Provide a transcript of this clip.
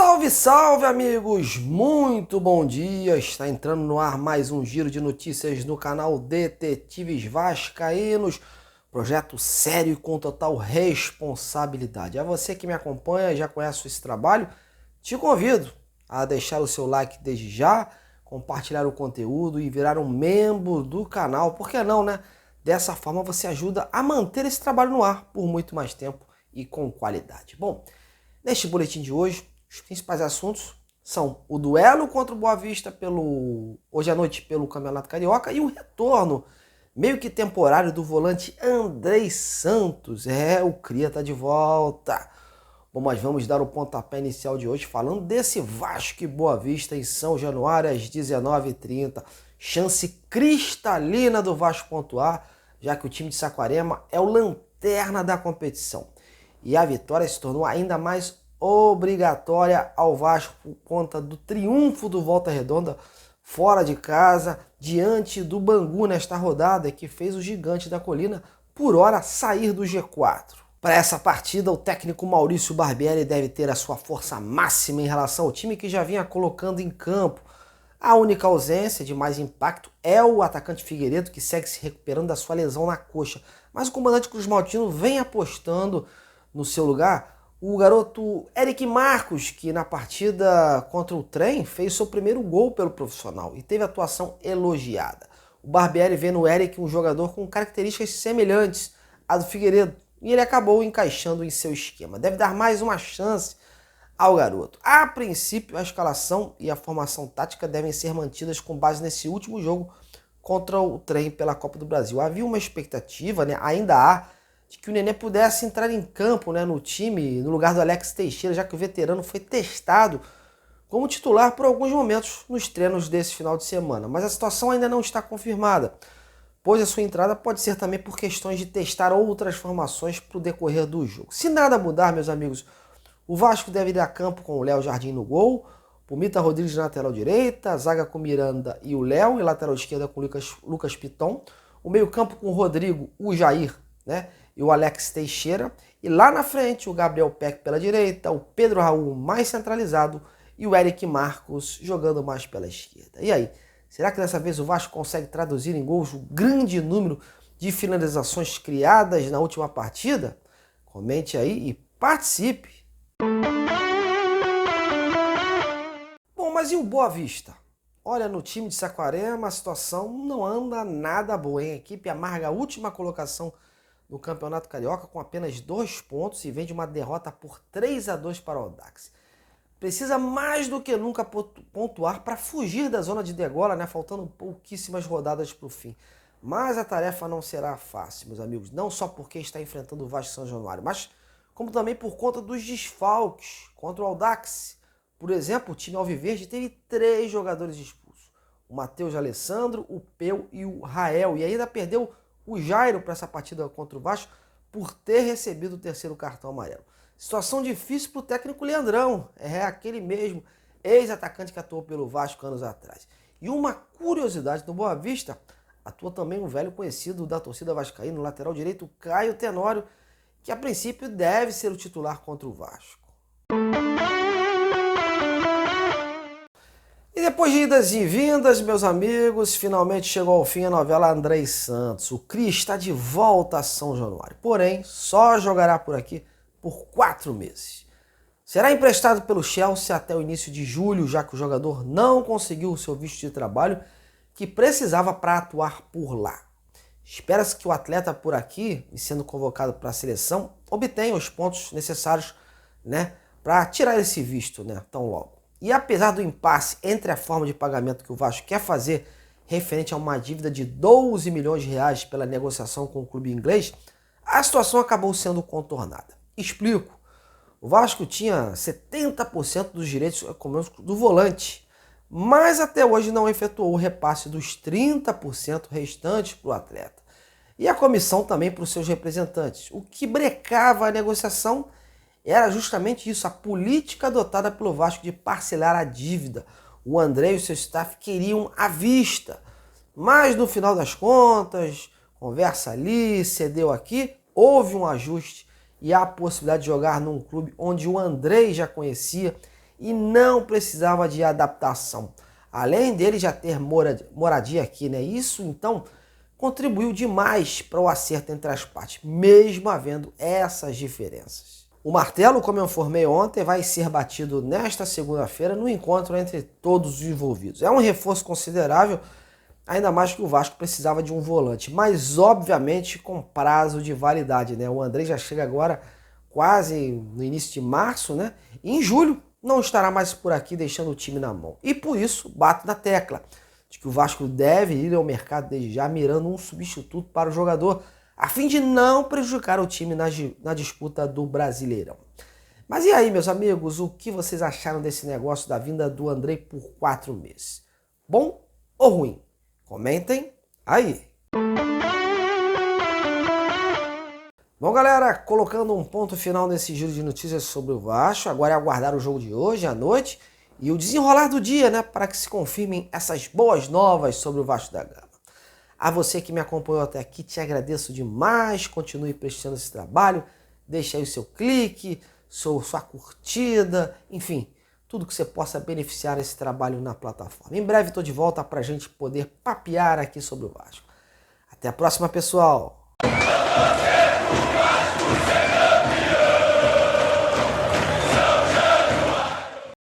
Salve, salve, amigos! Muito bom dia! Está entrando no ar mais um giro de notícias no canal Detetives Vascaínos. Projeto sério e com total responsabilidade. A você que me acompanha e já conhece esse trabalho, te convido a deixar o seu like desde já, compartilhar o conteúdo e virar um membro do canal. Por que não, né? Dessa forma você ajuda a manter esse trabalho no ar por muito mais tempo e com qualidade. Bom, neste boletim de hoje, os principais assuntos são o duelo contra o Boa Vista hoje à noite pelo Campeonato Carioca e o retorno meio que temporário do volante Andrei Santos. O Cria tá de volta. Bom, mas vamos dar o pontapé inicial de hoje falando desse Vasco e Boa Vista em São Januário às 19h30. Chance cristalina do Vasco pontuar, já que o time de Saquarema é o lanterna da competição. E a vitória se tornou ainda mais obrigatória ao Vasco por conta do triunfo do Volta Redonda fora de casa, diante do Bangu nesta rodada, que fez o Gigante da Colina por hora sair do G4. Para essa partida, o técnico Maurício Barbieri deve ter a sua força máxima em relação ao time que já vinha colocando em campo. A única ausência de mais impacto é o atacante Figueiredo, que segue se recuperando da sua lesão na coxa. Mas o comandante Cruz Maltino vem apostando no seu lugar o garoto Eric Marcos, que na partida contra o Trem fez seu primeiro gol pelo profissional e teve atuação elogiada. O Barbieri vê no Eric um jogador com características semelhantes à do Figueiredo e ele acabou encaixando em seu esquema. Deve dar mais uma chance ao garoto. A princípio, a escalação e a formação tática devem ser mantidas com base nesse último jogo contra o Trem pela Copa do Brasil. Havia uma expectativa, ainda há, de que o Nenê pudesse entrar em campo no time, no lugar do Alex Teixeira, já que o veterano foi testado como titular por alguns momentos nos treinos desse final de semana. Mas a situação ainda não está confirmada, pois a sua entrada pode ser também por questões de testar outras formações para o decorrer do jogo. Se nada mudar, meus amigos, o Vasco deve ir a campo com o Léo Jardim no gol, Pumita Rodrigues na lateral direita, zaga com Miranda e o Léo, e lateral esquerda com Lucas Piton, o meio campo com o Rodrigo, o Jair, e o Alex Teixeira, e lá na frente o Gabriel Peck pela direita, o Pedro Raul mais centralizado e o Eric Marcos jogando mais pela esquerda. E aí, será que dessa vez o Vasco consegue traduzir em gols o grande número de finalizações criadas na última partida? Comente aí e participe! Bom, mas e o Boa Vista? Olha, no time de Saquarema a situação não anda nada boa, hein? A equipe amarga a última colocação no Campeonato Carioca com apenas 2 pontos e vem de uma derrota por 3-2 para o Audax. Precisa mais do que nunca pontuar para fugir da zona de degola, faltando pouquíssimas rodadas para o fim. Mas a tarefa não será fácil, meus amigos, não só porque está enfrentando o Vasco São Januário, mas como também por conta dos desfalques contra o Audax. Por exemplo, o time alviverde teve 3 jogadores expulsos: o Matheus Alessandro, o Peu e o Rael, e ainda perdeu o Jairo para essa partida contra o Vasco por ter recebido o 3º cartão amarelo. Situação difícil para o técnico Leandrão, aquele mesmo ex-atacante que atuou pelo Vasco anos atrás. E uma curiosidade, no Boa Vista atua também um velho conhecido da torcida vascaína, no lateral direito, Caio Tenório, que a princípio deve ser o titular contra o Vasco. E depois de idas e vindas, meus amigos, finalmente chegou ao fim a novela Andrei Santos. O Cria está de volta a São Januário, porém só jogará por aqui por 4 meses. Será emprestado pelo Chelsea até o início de julho, já que o jogador não conseguiu o seu visto de trabalho que precisava para atuar por lá. Espera-se que o atleta por aqui, e sendo convocado para a seleção, obtenha os pontos necessários para tirar esse visto tão logo. E apesar do impasse entre a forma de pagamento que o Vasco quer fazer referente a uma dívida de 12 milhões de reais pela negociação com o clube inglês, a situação acabou sendo contornada. Explico. O Vasco tinha 70% dos direitos econômicos do volante, mas até hoje não efetuou o repasse dos 30% restantes para o atleta. E a comissão também para os seus representantes. O que brecava a negociação era justamente isso, a política adotada pelo Vasco de parcelar a dívida. O André e o seu staff queriam à vista, mas no final das contas, conversa ali, cedeu aqui, houve um ajuste e há a possibilidade de jogar num clube onde o André já conhecia e não precisava de adaptação. Além dele já ter moradia aqui, né? Isso então contribuiu demais para o acerto entre as partes, mesmo havendo essas diferenças. O martelo, como eu informei ontem, vai ser batido nesta segunda-feira no encontro entre todos os envolvidos. É um reforço considerável, ainda mais que o Vasco precisava de um volante, mas obviamente com prazo de validade, né? O Andrei já chega agora quase no início de março, né? E em julho não estará mais por aqui deixando o time na mão. E por isso bato na tecla de que o Vasco deve ir ao mercado desde já mirando um substituto para o jogador, a fim de não prejudicar o time na disputa do Brasileirão. Mas e aí, meus amigos, o que vocês acharam desse negócio da vinda do Andrei por 4 meses? Bom ou ruim? Comentem aí. Bom, galera, colocando um ponto final nesse giro de notícias sobre o Vasco, agora é aguardar o jogo de hoje à noite e o desenrolar do dia, né, para que se confirmem essas boas novas sobre o Vasco da Gama. A você que me acompanhou até aqui, te agradeço demais, continue prestando esse trabalho, deixe aí o seu clique, sua curtida, enfim, tudo que você possa beneficiar esse trabalho na plataforma. Em breve estou de volta para a gente poder papear aqui sobre o Vasco. Até a próxima, pessoal!